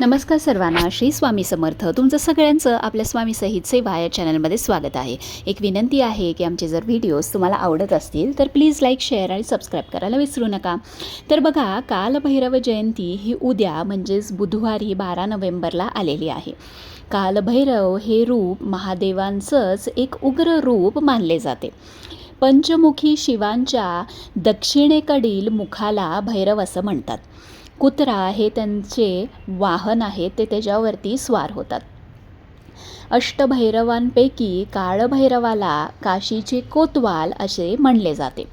नमस्कार सर्वांना, श्री स्वामी समर्थ. तुमचं सगळ्यांचं आपल्या स्वामी सहित सेवा या चॅनलमध्ये स्वागत आहे. एक विनंती आहे की आमचे जर व्हिडिओज तुम्हाला आवडत असतील तर प्लीज लाईक, शेअर आणि सबस्क्राईब करायला विसरू नका. तर बघा, कालभैरव जयंती ही उद्या म्हणजेच बुधवारी 12 नोव्हेंबरला आलेली आहे. कालभैरव हे रूप महादेवांचंच एक उग्र रूप मानले जाते. पंचमुखी शिवांच्या दक्षिणेकडील मुखाला भैरव असं म्हणतात. कुत्रा हे त्यांचे वाहन आहे, ते त्याच्यावरती स्वार होतात. अष्टभैरवांपैकी काळभैरवाला काशीचे कोतवाल असे म्हणले जाते.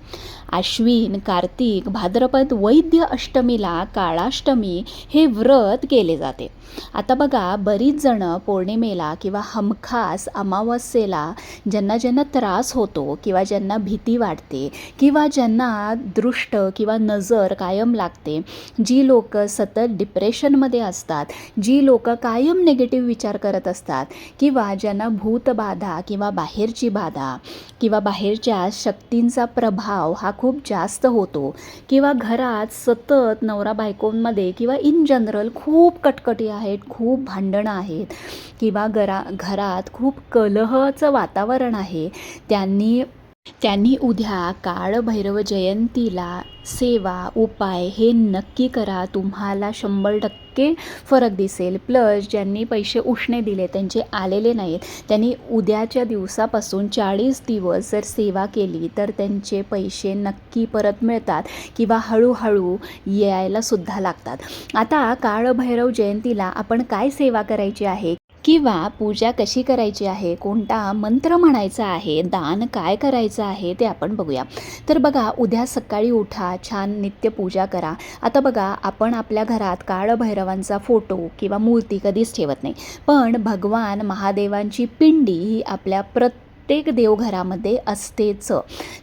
आश्विन, कार्तिक, भाद्रपद वैद्य अष्टमीला काळाष्टमी हे व्रत केले जाते. आता बघा, बरीच जणं पौर्णिमेला किंवा हमखास अमावस्येला ज्यांना त्रास होतो किंवा ज्यांना भीती वाटते किंवा ज्यांना दृष्ट किंवा नजर कायम लागते, जी लोक सतत डिप्रेशनमध्ये असतात, जी लोक कायम निगेटिव्ह विचार करत असतात किंवा ज्यांना भूतबाधा किंवा बाहेरची बाधा किंवा बाहेरच्या शक्तींचा प्रभाव हा खूप जास्त होतो किंवा घरात सतत नवरा बायकोंमध्ये किंवा इन जनरल खूप कटकटी आहेत, खूप भांडणं आहेत किंवा घरात खूप कलहाचं वातावरण आहे, त्यांनी उद्या काळभैरव जयंतीला सेवा उपाय हे नक्की करा. तुम्हाला 100% फरक दिसेल. प्लस ज्यांनी पैसे उष्णे दिले, त्यांचे आलेले नाहीत, त्यांनी उद्याच्या दिवसापासून 40 दिवस जर सेवा केली तर त्यांचे पैसे नक्की परत मिळतात किंवा हळूहळू यायला सुद्धा लागतात. आता काळभैरव जयंतीला आपण काय सेवा करायची आहे किंवा पूजा कशी करायची आहे, कोणता मंत्र म्हणायचा आहे, दान काय करायचं आहे ते आपण बघूया. तर बघा, उद्या सकाळी उठा, छान नित्यपूजा करा. आता बघा, आपण आपल्या घरात काळभैरवांचा फोटो किंवा मूर्ती कधीच ठेवत नाही, पण भगवान महादेवांची पिंडी ही आपल्या प्रत्येक देवघरामध्ये असतेच.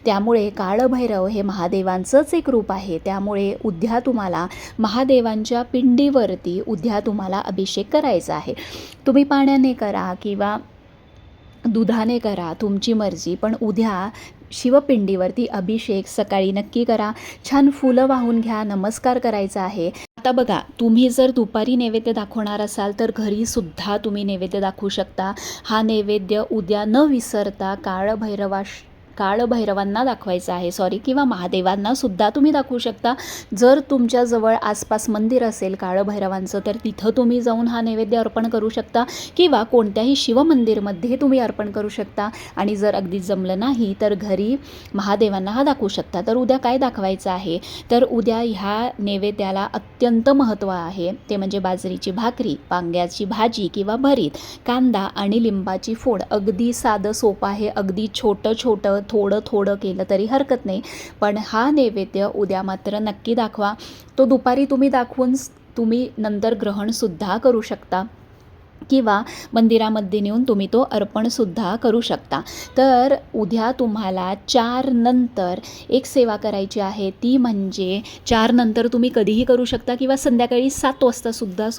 त्यामुळे काळभैरव हे महादेवांचंच एक रूप आहे. त्यामुळे उद्या तुम्हाला महादेवांच्या पिंडीवरती उद्या तुम्हाला अभिषेक करायचा आहे. तुम्ही पाण्याने करा किंवा दुधाने करा, तुमची मर्जी, पण उद्या शिवपिंडीवरती अभिषेक सकाळी नक्की करा. छान फुलं वाहून घ्या, नमस्कार करायचा आहे. आता बघा, तुम्ही जर दुपारी नैवेद्य दाखवणार असाल तर घरीसुद्धा तुम्ही नैवेद्य दाखवू शकता. हा नैवेद्य उद्या न विसरता काळभैरवांना दाखवायचं आहे किंवा महादेवांना सुद्धा तुम्ही दाखवू शकता. जर तुमच्याजवळ आसपास मंदिर असेल काळभैरवांचं तर तिथं तुम्ही जाऊन हा नैवेद्य अर्पण करू शकता किंवा कोणत्याही शिवमंदिरमध्ये तुम्ही अर्पण करू शकता. आणि जर अगदी जमलं नाही तर घरी महादेवांना हा दाखवू शकता. तर उद्या काय दाखवायचं आहे, तर उद्या ह्या नैवेद्याला अत्यंत महत्त्व आहे. ते म्हणजे बाजरीची भाकरी, वांग्याची भाजी किंवा भरीत, कांदा आणि लिंबाची फोड. अगदी साधं सोपं आहे, अगदी छोटं थोडं केलं तरी हरकत नाही. पण हा नैवेद्य उद्या मात्र नक्की दाखवा. तो दुपारी तुम्ही दाखवून तुम्ही नंतर ग्रहणसुद्धा करू शकता किंवा मंदिरामध्ये नेऊन तुम्ही तो अर्पणसुद्धा करू शकता. तर उद्या तुम्हाला 4 नंतर एक सेवा करायची आहे. ती म्हणजे 4 नंतर तुम्ही कधीही करू शकता किंवा संध्याकाळी 7 वाजतासुद्धा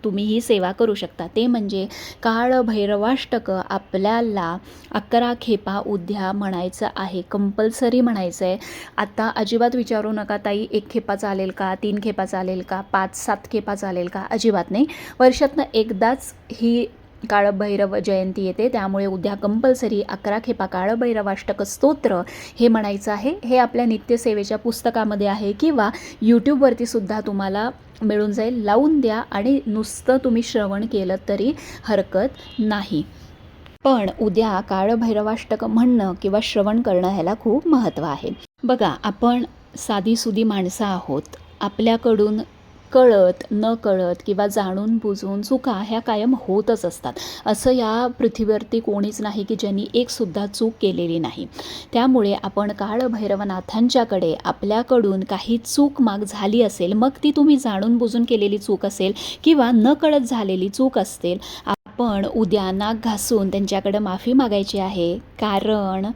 तुम्ही ही सेवा करू शकता. ते म्हणजे काळभैरवाष्टक आपल्याला 11 खेपा उद्या म्हणायचं आहे, कंपल्सरी म्हणायचं आहे. आता अजिबात विचारू नका, ताई 1 खेपा चालेल का, 3 खेपा चालेल का, 5-7 खेपा चालेल का, अजिबात नाही. वर्षातनं एकदाच ही काळभैरव जयंती येते, त्यामुळे उद्या कंपल्सरी 11 खेपा काळभैरवाष्टक स्तोत्र हे म्हणायचं आहे. हे आपल्या नित्यसेवेच्या पुस्तकामध्ये आहे किंवा यूट्यूबवरती सुद्धा तुम्हाला मिळून जाईल. लावून द्या आणि नुसतं तुम्ही श्रवण केलं तरी हरकत नाही. पण उद्या काळभैरवाष्टक म्हणणं किंवा श्रवण करणं ह्याला खूप महत्त्व आहे. बघा, आपण साधीसुधी माणसं आहोत. आपल्याकडून कळत न कळत किंवा जाणून बुजून चुका ह्या कायम होतच असतात. असं या पृथ्वीवरती कोणीच नाही की ज्यांनी एकसुद्धा चूक केलेली नाही. त्यामुळे आपण काळभैरवनाथांच्याकडे आपल्याकडून काही चूक झाली असेल, मग ती तुम्ही जाणून बुजून केलेली चूक असेल किंवा न कळत झालेली चूक असेल, आपण उद्या नाक घासून त्यांच्याकडे माफी मागायची आहे. कारण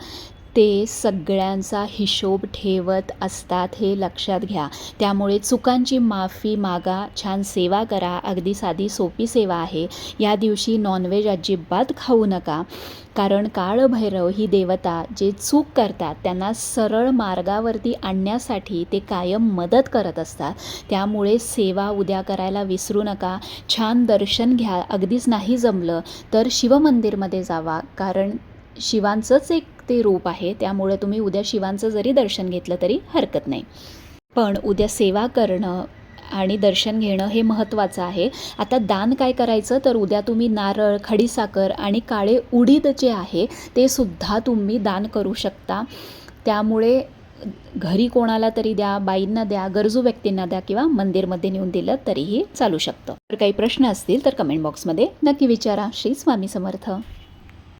ते सगळ्यांचा हिशोब ठेवत असतात हे लक्षात घ्या. त्यामुळे चुकांची माफी मागा, छान सेवा करा. अगदी साधी सोपी सेवा आहे. या दिवशी नॉनव्हेज अजिबात खाऊ नका, कारण काळभैरव ही देवता जे चूक करतात त्यांना सरळ मार्गावरती आणण्यासाठी ते कायम मदत करत असतात. त्यामुळे सेवा उद्या करायला विसरू नका. छान दर्शन घ्या. अगदीच नाही जमलं तर शिवमंदिरमध्ये जावा, कारण शिवांचंच एक ते रूप आहे. त्यामुळे तुम्ही उद्या शिवांचं जरी दर्शन घेतलं तरी हरकत नाही. पण उद्या सेवा करणं आणि दर्शन घेणं हे महत्त्वाचं आहे. आता दान काय करायचं, तर उद्या तुम्ही नारळ, खडीसाखर आणि काळे उडीद जे आहे ते सुद्धा तुम्ही दान करू शकता. त्यामुळे घरी कोणाला तरी द्या, बाईंना द्या, गरजू व्यक्तींना द्या किंवा मंदिरमध्ये नेऊन दिलं तरीही चालू शकतं. तर काही प्रश्न असतील तर कमेंट बॉक्समध्ये नक्की विचारा. श्री स्वामी समर्थ.